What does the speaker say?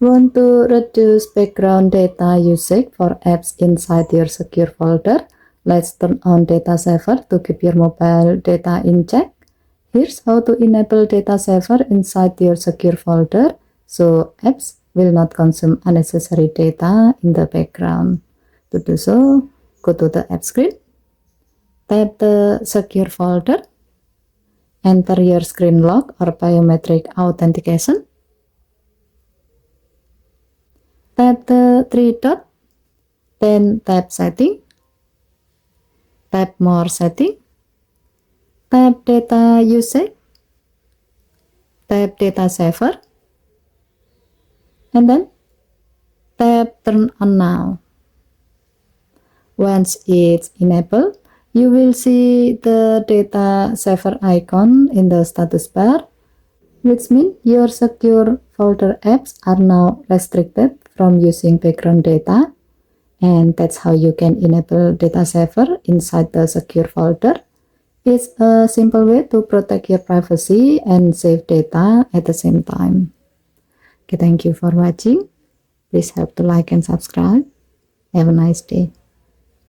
Want to reduce background data usage for apps inside your secure folder? Let's turn on data saver to keep your mobile data in check. Here's how to enable data saver inside your secure folder so apps will not consume unnecessary data in the background. To do so, go to the app screen, tap the secure folder, enter your screen lock or biometric authentication, tap the three dot, then tap setting, tap more setting, tap data usage, tap data saver, and then tap turn on now. Once it's enabled, you will see the data saver icon in the status bar, which means your secure folder apps are now restricted from using background data. And that's how you can enable data saver inside the secure folder. It's a simple way to protect your privacy and save data at the same time. Okay, thank you for watching. Please help to like and subscribe. Have a nice day.